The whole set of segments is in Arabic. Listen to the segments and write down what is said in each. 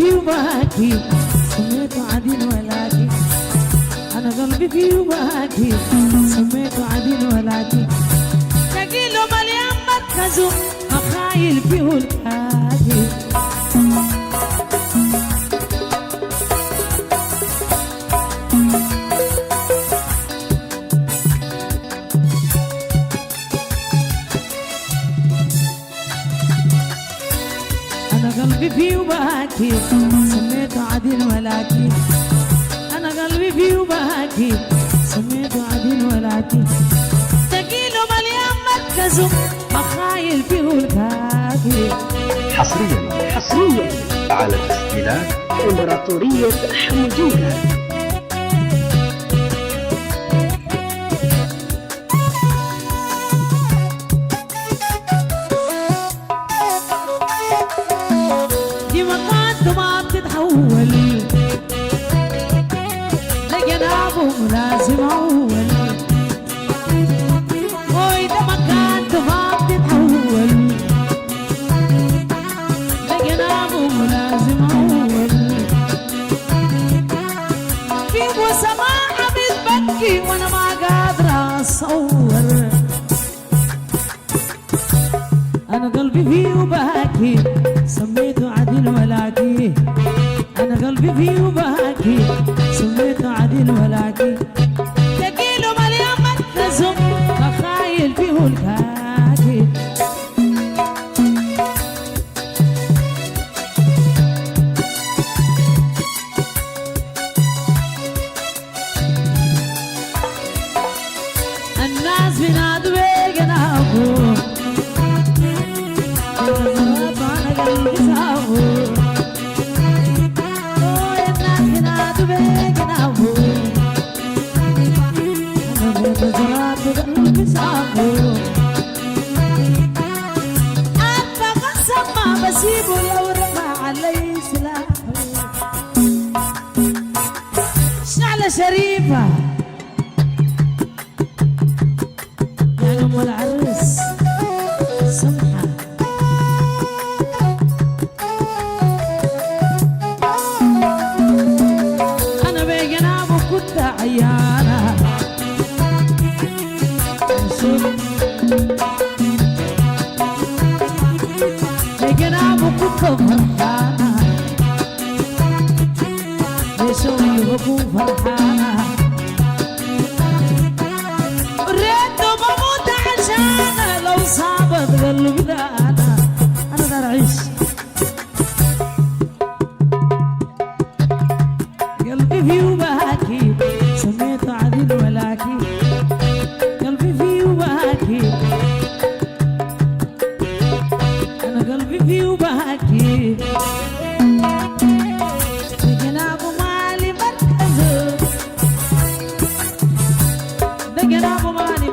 فيه وباكي سميته عدين ولكن أنا قلبي فيه وباكي سميته عدين ولكن تقيله مليان مركزه مخايل فيه الكاكي قلبي فيه وباكي سميته عدين ولكن أنا قلبي فيه وباكي سميته عدين ولكن تقيله مليان مركزه مخايل فيه الكاكي حصريا على تسجيلات إمبراطورية حمودية. لازم أول وإذا ما كانت ما بتتحول لجنابه لازم أول في وسماعة بتبكي وأنا ما قادرة أصور أنا قلبي فيه وباكي سميته عدل ولكن أنا قلبي فيه وباكي سميته عدل ولكن تقيله مليان مركزه مخايل فيه الكاكي الناس بينادوا بجنابه أنا قلبي سابه بسيبه لو رفع علي سلاحه شعلة شريفة يا أم العرس سمحة أنا بجنابه كنت عيانة بجنابه كنت فرحانة بشوي بكون فرحانة ريته بموت عشانه لو صابت قلبي ده أنا دار أعيش قلبي فيه وباكي سميته عديل ولكن قلبي فيه وباكي أنا قلبي فيه وباكي بجنابه مالي مركزه بجنابه مالي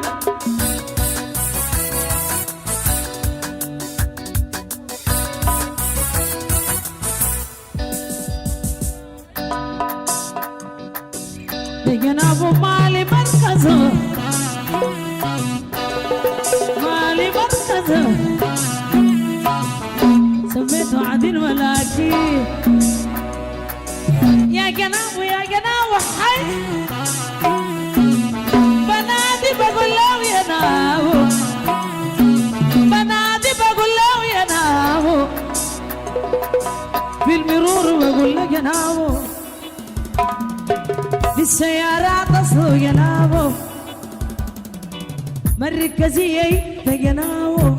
بجنابه مالي مركزه مالي مركزه سميته عدل ولكن يا جنابه يا جنابه حي بنادي بقول له يا نابو بنادي بقول له يا نابو في المرور بقول له جنابه بالسيارات أصله جنابه مركزية جنابه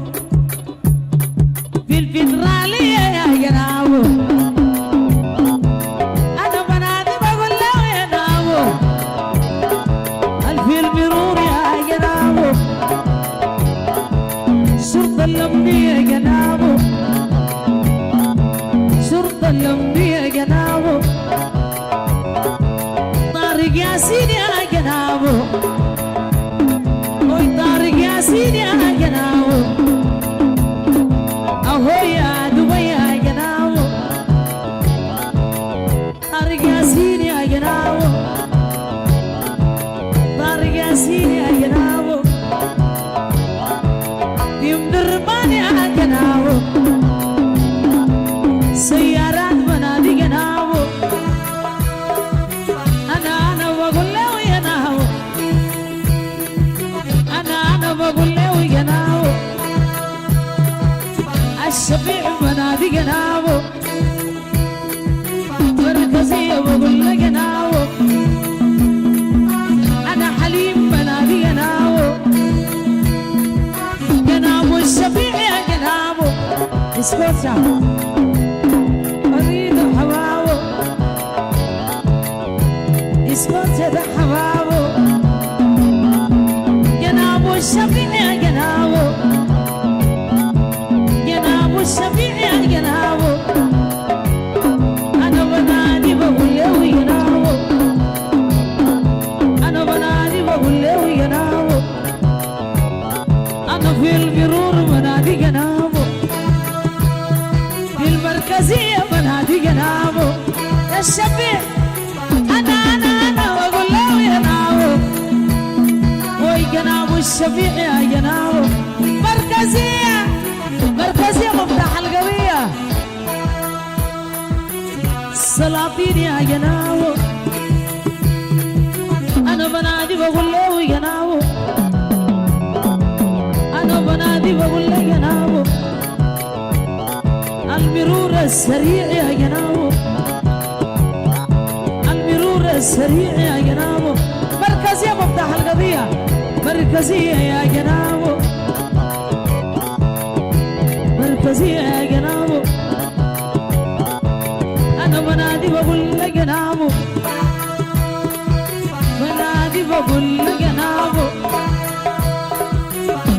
في الفيدرالية يا جنابه أنا بنادي بقول له يا نابو في المرور يا جنابه شرطة اللمبية يا جنابه شرطة اللمبية يا جنابه طارق ياسين يا جنابه وي طارق ياسين يا جنابه أهو يا دبي يا جنابه طارق ياسين يا جنابه طارق ياسين يا جنابه يوم دربان يا جنابه سيارات بنادي اسكوتشا أريد حبابه اسكوتشا ده حبابه جنابه الشفيع يا جنابه جنابه الشفيع يا جنابه أنا بنادي بقول له جنابه أنا بنادي بقول له جنابه أنا في المرور بنادي جنابه في المركزية بنادي جنابه يا الشفيع أنا بقول له جنابه وي جنابه الشفيع يا جنابه مركزية مركزية مفتاح القوية السلاطين يا جنابه أنا بنادي بقول له جنابه أنا بنادي بقول له جنابه المرور السريع يا جنابه المرور السريع يا جنابه مركزية مفتاح القضية مركزية يا جنابه مركزية يا جنابه أنا بنادي بقول له جنابه بنادي بقول له جنابه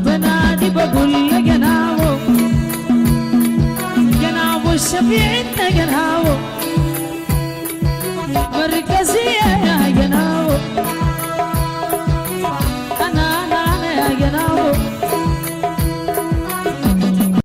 بنادي بقول له جنابه جنابه الشفيع انت جنابه مركزية يا